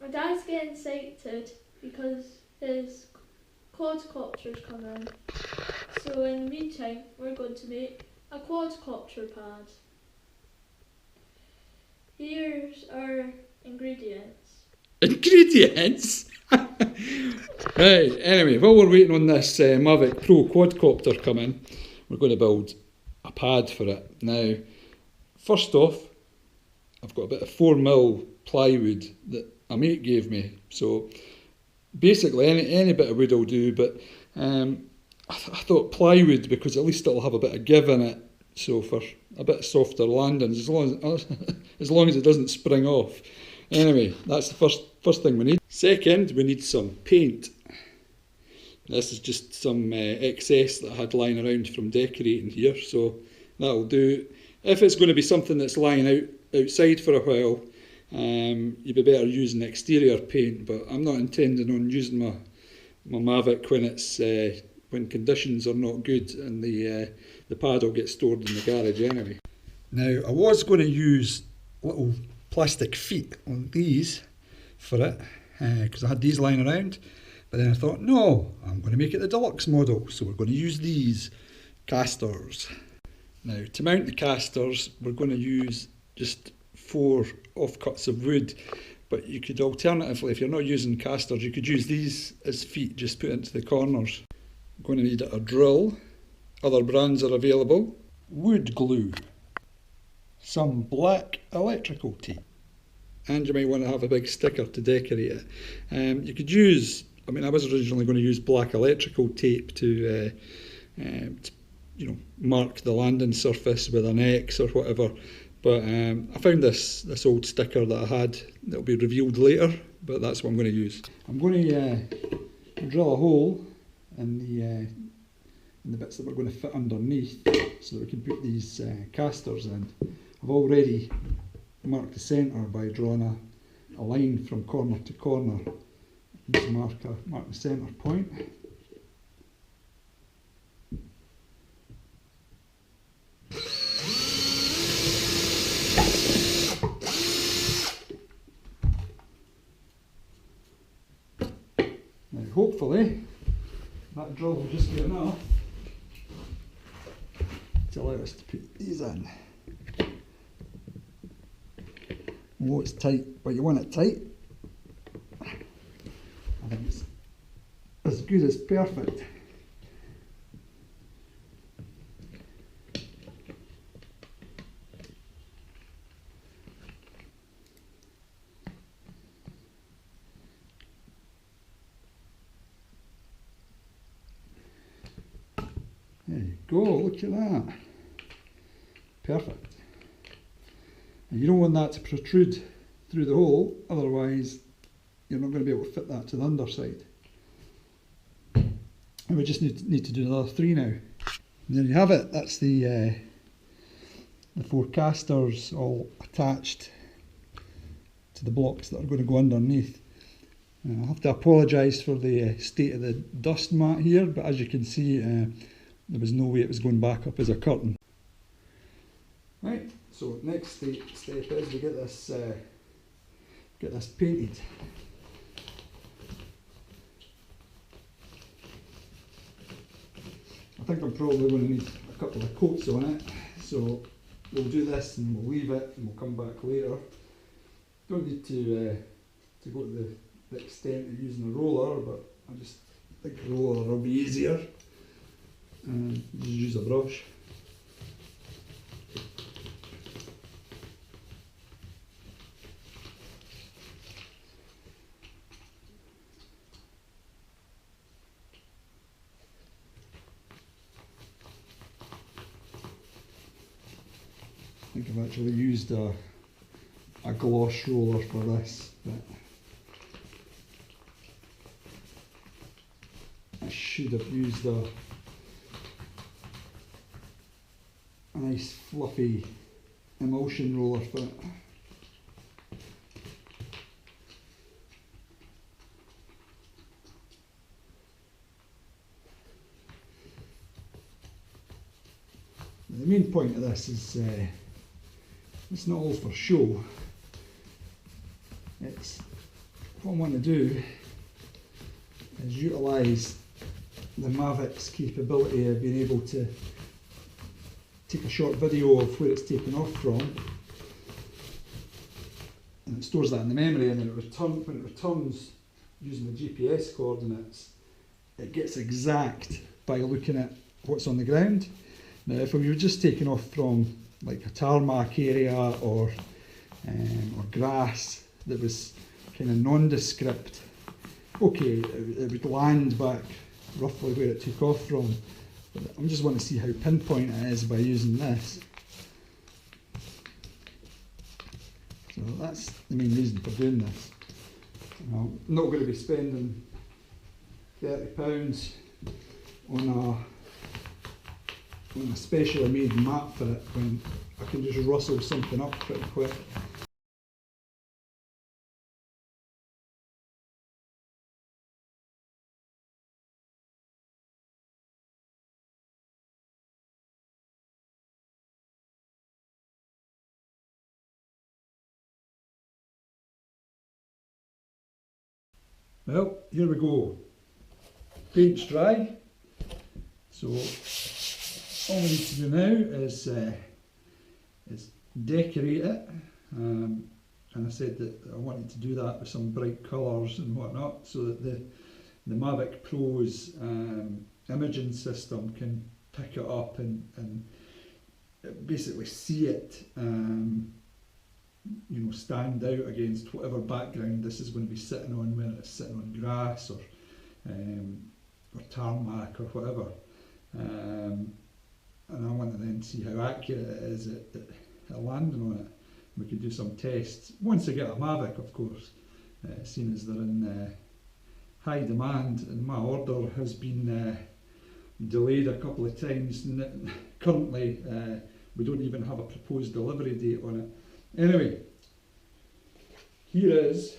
My dad's getting excited because his quadcopter's coming. So in the meantime, we're going to make a quadcopter pad. Here's our ingredients. Ingredients? Right, anyway, while we're waiting on this Mavic Pro quadcopter coming, we're going to build a pad for it. Now, first off, I've got a bit of 4mm plywood that a mate gave me. So basically any bit of wood will do, but I thought plywood, because at least it'll have a bit of give in it. So for a bit softer landings, as long as it doesn't spring off. Anyway, that's the first thing we need. Second, we need some paint. This is just some excess that I had lying around from decorating here, so that'll do. If it's going to be something that's lying outside for a while, you'd be better using exterior paint, but I'm not intending on using my Mavic when conditions are not good, and the pad will get stored in the garage anyway. Now, I was going to use little plastic feet on these for it, because I had these lying around, but then I thought, no, I'm going to make it the deluxe model, so we're going to use these casters. Now, to mount the casters, we're going to use just 4 offcuts of wood, but you could alternatively, if you're not using casters, you could use these as feet, just put into the corners. I'm going to need a drill, other brands are available, wood glue, some black electrical tape, and you might want to have a big sticker to decorate it. You could use, I was originally going to use black electrical tape to mark the landing surface with an X or whatever, but I found this old sticker that I had that'll be revealed later, but that's what I'm going to use. I'm going to drill a hole in the bits that we're going to fit underneath so that we can put these casters in. I've already marked the centre by drawing a line from corner to corner. Just mark the centre point. Now hopefully that drill will just be enough to allow us to put these in. Oh, it's tight, but you want it tight. I think it's as good as perfect. There you go, look at that. Perfect. And you don't want that to protrude through the hole, otherwise you're not going to be able to fit that to the underside. And we just need to do another 3 now. And there you have it, that's the 4 casters all attached to the blocks that are going to go underneath. I have to apologise for the state of the dust mat here, but as you can see there was no way it was going back up as a curtain. Right, so next step is we get this painted. I think I'm probably going to need a couple of coats on it, so we'll do this and we'll leave it and we'll come back later. Don't need to go to the extent of using a roller, but I just think a roller will be easier. Just use a brush. I think I've actually used a gloss roller for this, but I should have used a nice fluffy emulsion roller for it. The main point of this is it's not all for show. It's what I want to do is utilise the Mavic's capability of being able to take a short video of where it's taken off from, and it stores that in the memory, and then when it returns using the GPS coordinates, it gets exact by looking at what's on the ground. Now if we were just taking off from like a tarmac area or grass that was kind of nondescript, okay, it would land back roughly where it took off from, but I just want to see how pinpoint it is by using this. So that's the main reason for doing this. I'm not going to be spending £30 on a specially made map for it when I can just rustle something up pretty quick. Well, here we go. Paint's dry, so all we need to do now is decorate it, and I said that I wanted to do that with some bright colours and whatnot, so that the Mavic Pro's imaging system can pick it up and basically see it, you know, stand out against whatever background this is going to be sitting on, whether it's sitting on grass or tarmac or whatever. And I want to then see how accurate it is at landing on it. We can do some tests once I get a Mavic, of course, seeing as they're in high demand, and my order has been delayed a couple of times. Currently, we don't even have a proposed delivery date on it. Anyway, here is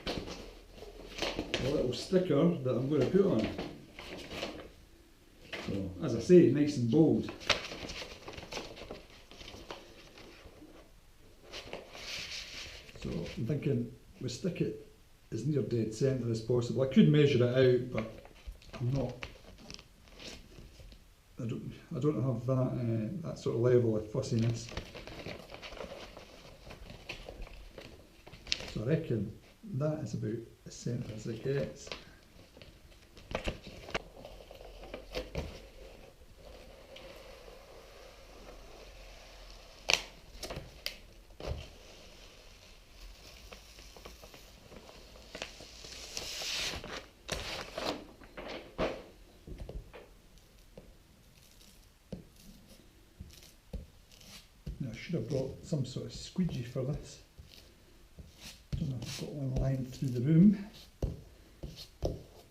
a little sticker that I'm going to put on. So, as I say, nice and bold. So I'm thinking we stick it as near dead centre as possible. I could measure it out, but I'm not. I don't have that sort of level of fussiness. So I reckon that is about as centre as it gets. Now I should have brought some sort of squeegee for this. I don't know if I've got one lying through the room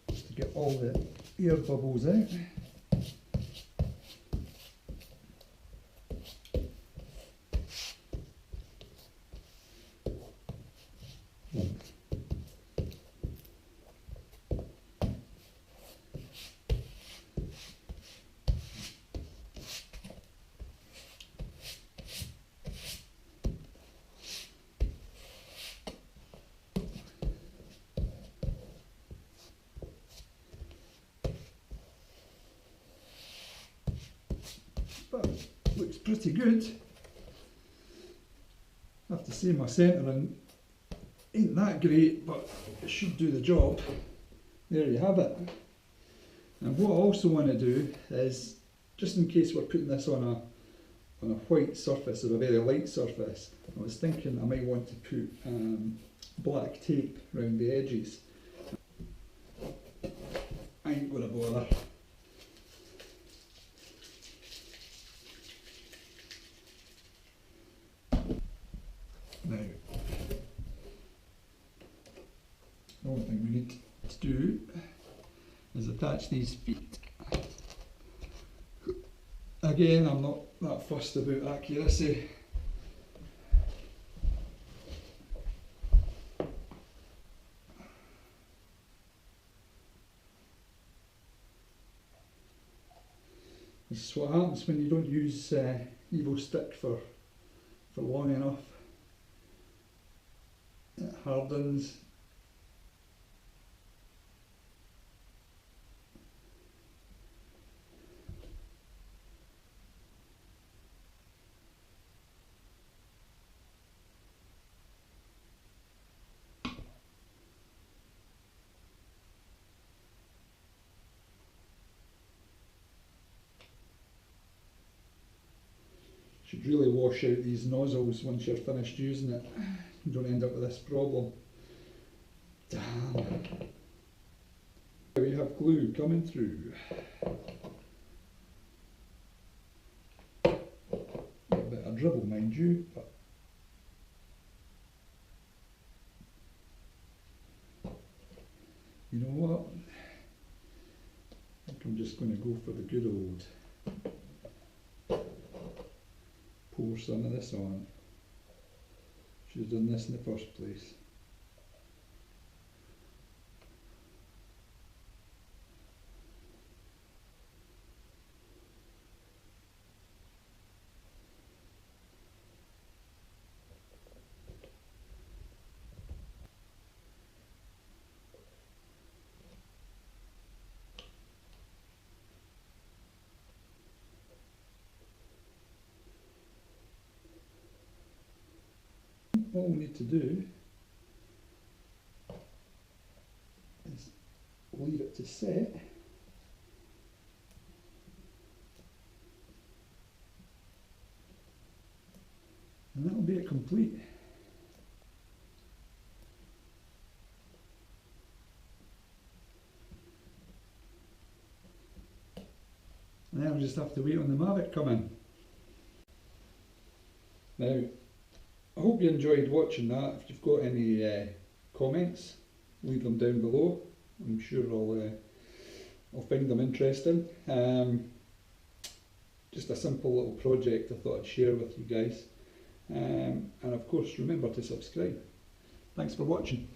just to get all the air bubbles out. But looks pretty good. I have to say my centering ain't that great, but it should do the job. There you have it. And what I also want to do is, just in case we're putting this on a white surface or a very light surface, I was thinking I might want to put black tape around the edges. I ain't gonna bother. Now, the only thing we need to do is attach these feet. Again, I'm not that fussed about accuracy. This is what happens when you don't use Evo stick for long enough. It hardens Should really wash out these nozzles once you're finished using it. You don't end up with this problem. Damn. We have glue coming through. A bit of dribble, mind you, but you know what? I think I'm just going to go for the good old. Pour some of this on. Should have done this in the first place. All we need to do is leave it to set, and that'll be it complete. Now we just have to wait on the Mavic coming. Now, I hope you enjoyed watching that. If you've got any comments, leave them down below. I'm sure I'll find them interesting. Just a simple little project I thought I'd share with you guys. And of course, remember to subscribe. Thanks for watching.